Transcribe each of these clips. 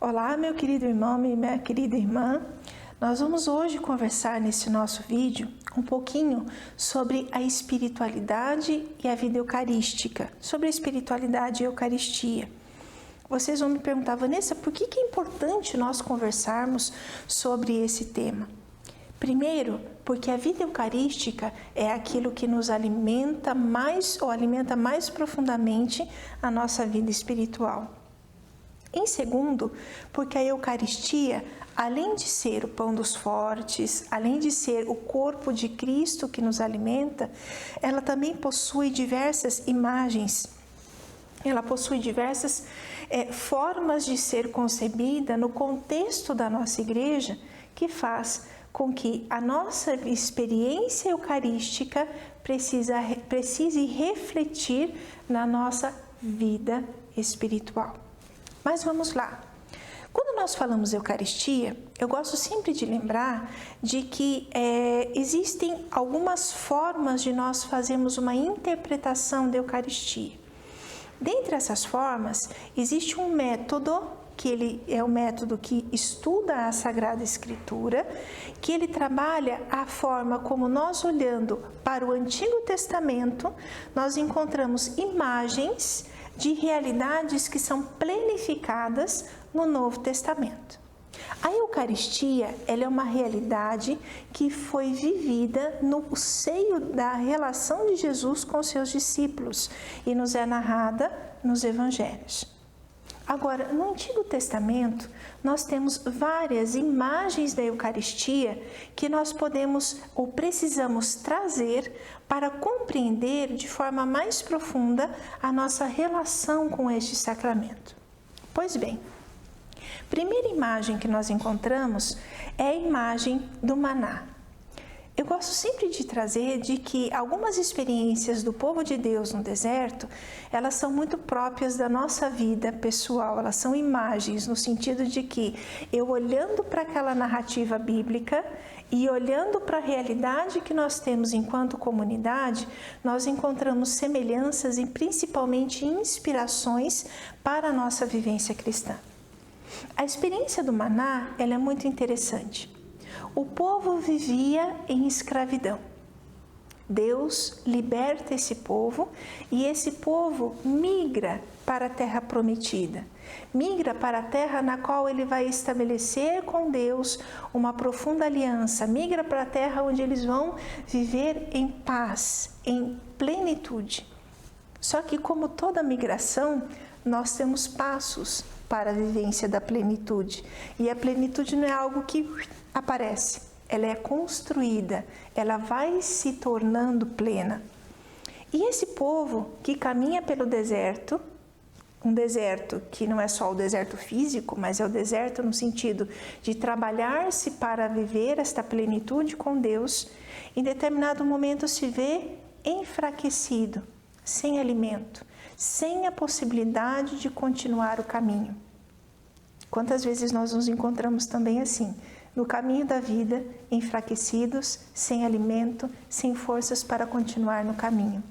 Olá, meu querido irmão e minha querida irmã. Nós vamos hoje conversar nesse nosso vídeo um pouquinho sobre a espiritualidade e a vida eucarística, sobre a espiritualidade e a Eucaristia. Vocês vão me perguntar, Vanessa, por que é importante nós conversarmos sobre esse tema? Primeiro, porque a vida eucarística é aquilo que nos alimenta mais profundamente a nossa vida espiritual. Em segundo, porque a Eucaristia, além de ser o pão dos fortes, além de ser o corpo de Cristo que nos alimenta, ela também possui diversas imagens. Ela possui diversas formas de ser concebida no contexto da nossa igreja, que faz com que a nossa experiência eucarística precise refletir na nossa vida espiritual. Mas vamos lá. Quando nós falamos Eucaristia, eu gosto sempre de lembrar de que existem algumas formas de nós fazermos uma interpretação da Eucaristia. Dentre essas formas, existe um método, que ele é o método que estuda a Sagrada Escritura, que ele trabalha a forma como nós, olhando para o Antigo Testamento, nós encontramos imagens de realidades que são plenificadas no Novo Testamento. A Eucaristia, ela é uma realidade que foi vivida no seio da relação de Jesus com seus discípulos e nos é narrada nos Evangelhos. Agora, no Antigo Testamento, nós temos várias imagens da Eucaristia que nós podemos ou precisamos trazer para compreender de forma mais profunda a nossa relação com este sacramento. Pois bem, a primeira imagem que nós encontramos é a imagem do maná. Eu gosto sempre de trazer de que algumas experiências do povo de Deus no deserto, elas são muito próprias da nossa vida pessoal, elas são imagens no sentido de que eu olhando para aquela narrativa bíblica e olhando para a realidade que nós temos enquanto comunidade, nós encontramos semelhanças e principalmente inspirações para a nossa vivência cristã. A experiência do maná, ela é muito interessante. O povo vivia em escravidão. Deus liberta esse povo e esse povo migra para a terra prometida. Migra para a terra na qual ele vai estabelecer com Deus uma profunda aliança. Migra para a terra onde eles vão viver em paz, em plenitude. Só que, como toda migração, nós temos passos para a vivência da plenitude. E a plenitude não é algo que aparece, ela é construída, ela vai se tornando plena. E esse povo que caminha pelo deserto, um deserto que não é só o deserto físico, mas é o deserto no sentido de trabalhar-se para viver esta plenitude com Deus, em determinado momento se vê enfraquecido, sem alimento, sem a possibilidade de continuar o caminho. Quantas vezes nós nos encontramos também assim, no caminho da vida, enfraquecidos, sem alimento, sem forças para continuar no caminho.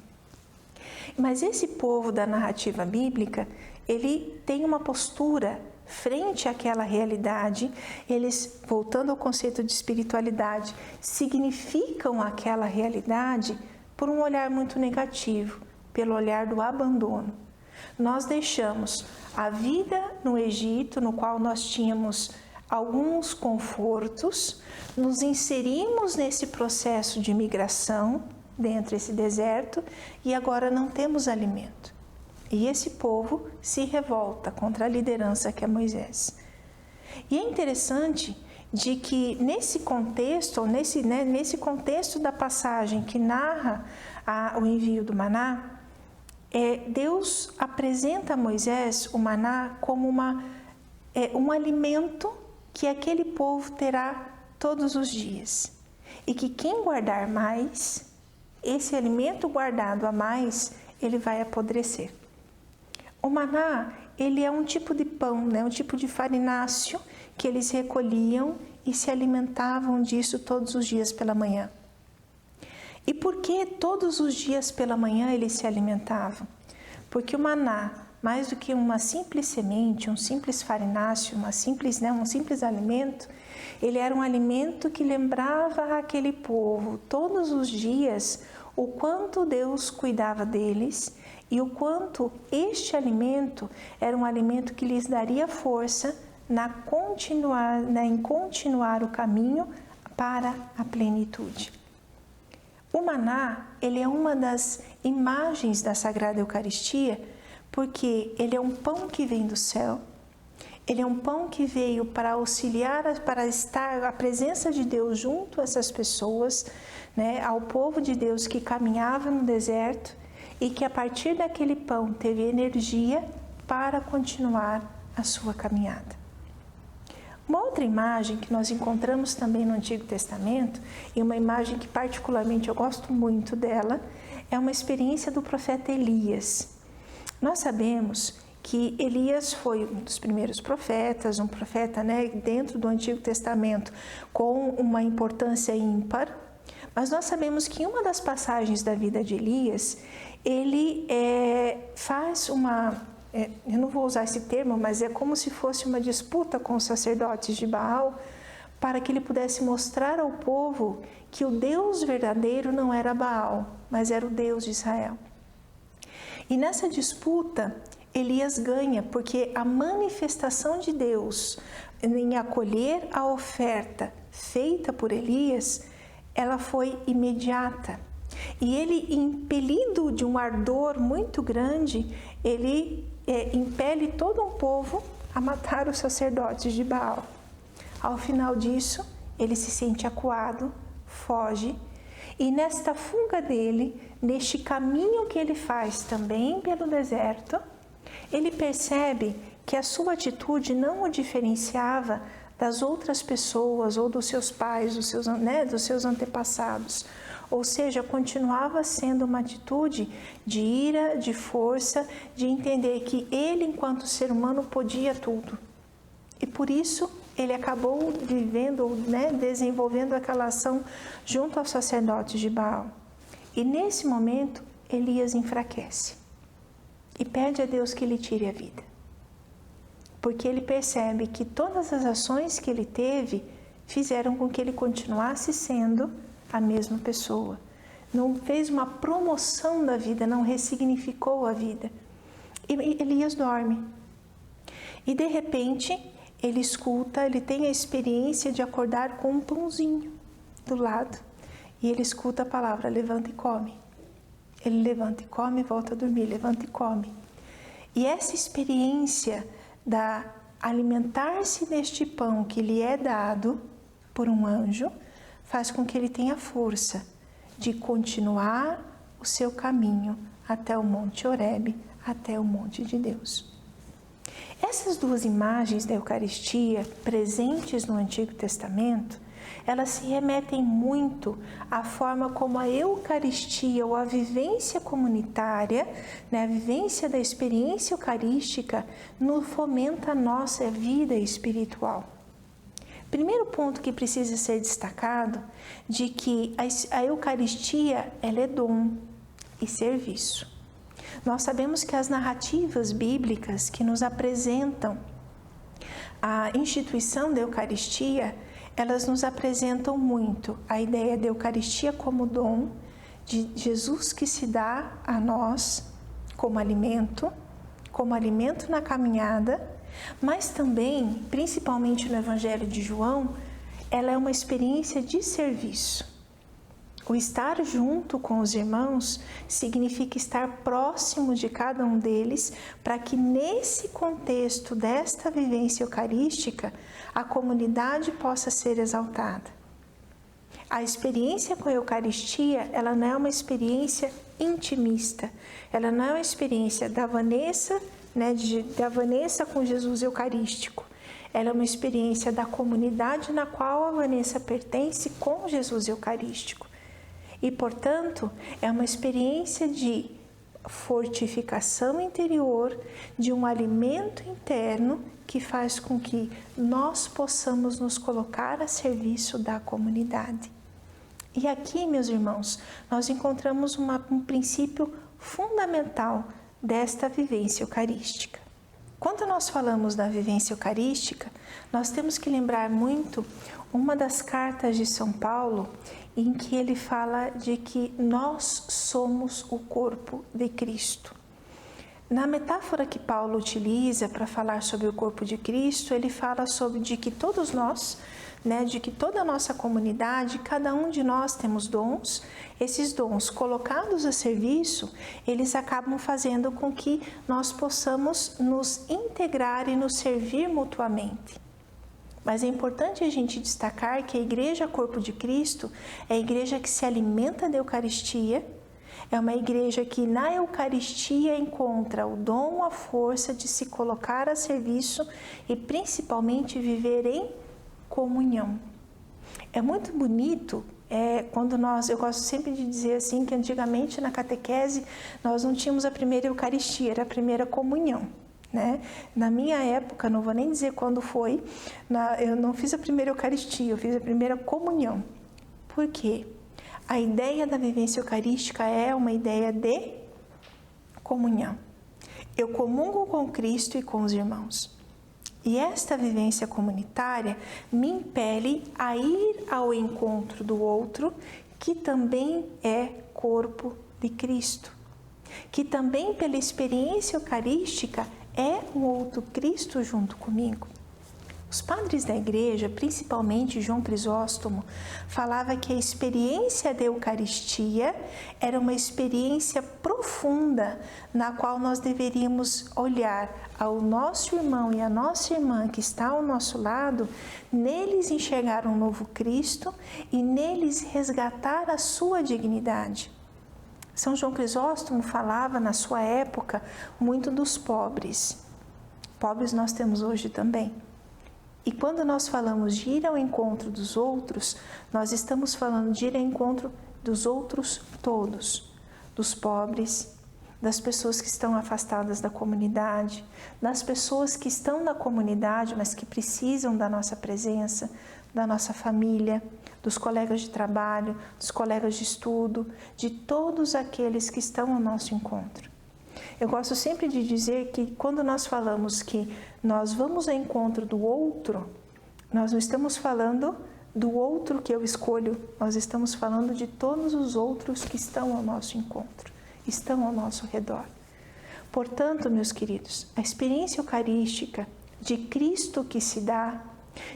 Mas esse povo da narrativa bíblica, ele tem uma postura frente àquela realidade, eles, voltando ao conceito de espiritualidade, significam aquela realidade por um olhar muito negativo, pelo olhar do abandono. Nós deixamos a vida no Egito, no qual nós tínhamos alguns confortos, nos inserimos nesse processo de migração dentro desse deserto e agora não temos alimento. E esse povo se revolta contra a liderança que é Moisés. E é interessante de que nesse contexto, nesse contexto da passagem que narra o envio do maná, Deus apresenta a Moisés o maná como um alimento que aquele povo terá todos os dias. E que quem guardar mais, esse alimento guardado a mais, ele vai apodrecer. O maná, ele é um tipo de pão, um tipo de farináceo que eles recolhiam e se alimentavam disso todos os dias pela manhã. E por que todos os dias pela manhã eles se alimentavam? Porque o maná, mais do que uma simples semente, um simples farináceo, um simples alimento, ele era um alimento que lembrava aquele povo todos os dias o quanto Deus cuidava deles e o quanto este alimento era um alimento que lhes daria força em continuar o caminho para a plenitude. O maná, ele é uma das imagens da Sagrada Eucaristia, porque ele é um pão que vem do céu, ele é um pão que veio para auxiliar, para estar a presença de Deus junto a essas pessoas, ao povo de Deus que caminhava no deserto e que a partir daquele pão teve energia para continuar a sua caminhada. Uma outra imagem que nós encontramos também no Antigo Testamento, e uma imagem que particularmente eu gosto muito dela, é uma experiência do profeta Elias. Nós sabemos que Elias foi um dos primeiros profetas, um profeta dentro do Antigo Testamento com uma importância ímpar, mas nós sabemos que em uma das passagens da vida de Elias, ele faz eu não vou usar esse termo, mas é como se fosse uma disputa com os sacerdotes de Baal, para que ele pudesse mostrar ao povo que o Deus verdadeiro não era Baal, mas era o Deus de Israel. E nessa disputa, Elias ganha, porque a manifestação de Deus em acolher a oferta feita por Elias, ela foi imediata. E ele, impelido de um ardor muito grande, ele impele todo um povo a matar os sacerdotes de Baal. Ao final disso, ele se sente acuado, foge, e nesta fuga dele, neste caminho que ele faz também pelo deserto, ele percebe que a sua atitude não o diferenciava das outras pessoas ou dos seus pais, dos seus antepassados. Ou seja, continuava sendo uma atitude de ira, de força, de entender que ele, enquanto ser humano, podia tudo. E por isso, ele acabou desenvolvendo aquela ação junto aos sacerdotes de Baal. E nesse momento, Elias enfraquece e pede a Deus que lhe tire a vida. Porque ele percebe que todas as ações que ele teve fizeram com que ele continuasse sendo a mesma pessoa. Não fez uma promoção da vida, não ressignificou a vida. E Elias dorme. E de repente, ele tem a experiência de acordar com um pãozinho do lado. E ele escuta a palavra, levanta e come. Ele levanta e come, volta a dormir, levanta e come. E essa experiência da alimentar-se deste pão que lhe é dado por um anjo, faz com que ele tenha força de continuar o seu caminho até o Monte Horebe, até o Monte de Deus. Essas duas imagens da Eucaristia presentes no Antigo Testamento, elas se remetem muito à forma como a Eucaristia ou a vivência comunitária, a vivência da experiência eucarística, fomenta a nossa vida espiritual. Primeiro ponto que precisa ser destacado, de que a Eucaristia, ela é dom e serviço. Nós sabemos que as narrativas bíblicas que nos apresentam a instituição da Eucaristia, elas nos apresentam muito a ideia da Eucaristia como dom, de Jesus que se dá a nós como alimento na caminhada, mas também, principalmente no Evangelho de João, ela é uma experiência de serviço. O estar junto com os irmãos significa estar próximo de cada um deles, para que nesse contexto desta vivência eucarística, a comunidade possa ser exaltada. A experiência com a Eucaristia, ela não é uma experiência intimista, ela não é uma experiência da Vanessa com Jesus Eucarístico. Ela é uma experiência da comunidade na qual a Vanessa pertence com Jesus Eucarístico. E, portanto, é uma experiência de fortificação interior, de um alimento interno que faz com que nós possamos nos colocar a serviço da comunidade. E aqui, meus irmãos, nós encontramos um princípio fundamental desta vivência eucarística. Quando nós falamos da vivência eucarística, nós temos que lembrar muito uma das cartas de São Paulo, em que ele fala de que nós somos o corpo de Cristo. Na metáfora que Paulo utiliza para falar sobre o corpo de Cristo, ele fala sobre de que todos nós, de que toda a nossa comunidade, cada um de nós temos dons. Esses dons colocados a serviço, eles acabam fazendo com que nós possamos nos integrar e nos servir mutuamente. Mas é importante a gente destacar que a Igreja Corpo de Cristo é a igreja que se alimenta da Eucaristia, é uma igreja que na Eucaristia encontra o dom, a força de se colocar a serviço e principalmente viver em comunhão. É muito bonito quando eu gosto sempre de dizer assim, que antigamente na catequese nós não tínhamos a primeira Eucaristia, era a primeira comunhão. Na minha época, não vou nem dizer quando foi, eu não fiz a primeira Eucaristia, eu fiz a primeira comunhão. Por quê? A ideia da vivência eucarística é uma ideia de comunhão. Eu comungo com Cristo e com os irmãos. E esta vivência comunitária me impele a ir ao encontro do outro, que também é corpo de Cristo, que também pela experiência eucarística é um outro Cristo junto comigo. Os padres da igreja, principalmente João Crisóstomo, falava que a experiência da Eucaristia era uma experiência profunda na qual nós deveríamos olhar ao nosso irmão e à nossa irmã que está ao nosso lado, neles enxergar um novo Cristo e neles resgatar a sua dignidade. São João Crisóstomo falava na sua época muito dos pobres. Pobres nós temos hoje também. E quando nós falamos de ir ao encontro dos outros, nós estamos falando de ir ao encontro dos outros todos, dos pobres, das pessoas que estão afastadas da comunidade, das pessoas que estão na comunidade, mas que precisam da nossa presença, da nossa família, dos colegas de trabalho, dos colegas de estudo, de todos aqueles que estão ao nosso encontro. Eu gosto sempre de dizer que quando nós falamos que nós vamos ao encontro do outro, nós não estamos falando do outro que eu escolho, nós estamos falando de todos os outros que estão ao nosso encontro, estão ao nosso redor. Portanto, meus queridos, a experiência eucarística de Cristo que se dá,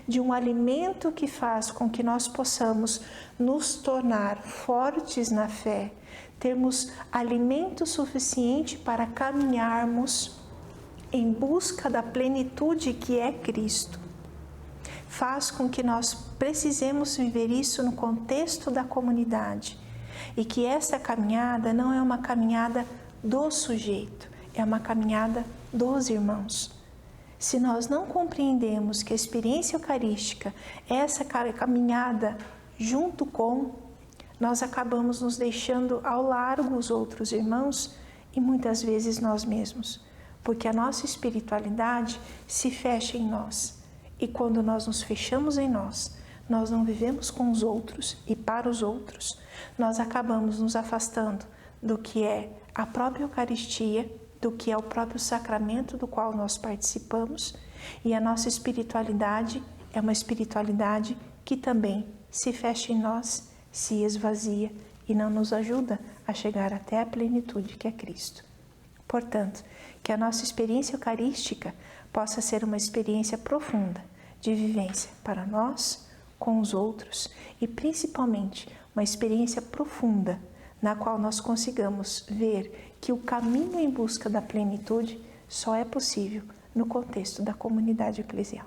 de um alimento que faz com que nós possamos nos tornar fortes na fé, termos alimento suficiente para caminharmos em busca da plenitude que é Cristo. Faz com que nós precisemos viver isso no contexto da comunidade e que essa caminhada não é uma caminhada do sujeito, é uma caminhada dos irmãos. Se nós não compreendemos que a experiência eucarística é essa caminhada junto com, nós acabamos nos deixando ao largo os outros irmãos e muitas vezes nós mesmos, porque a nossa espiritualidade se fecha em nós. E quando nós nos fechamos em nós, nós não vivemos com os outros e para os outros, nós acabamos nos afastando do que é a própria Eucaristia, do que é o próprio sacramento do qual nós participamos, e a nossa espiritualidade é uma espiritualidade que também se fecha em nós, se esvazia e não nos ajuda a chegar até a plenitude que é Cristo. Portanto, que a nossa experiência eucarística possa ser uma experiência profunda de vivência para nós, com os outros e principalmente uma experiência profunda na qual nós consigamos ver que o caminho em busca da plenitude só é possível no contexto da comunidade eclesial.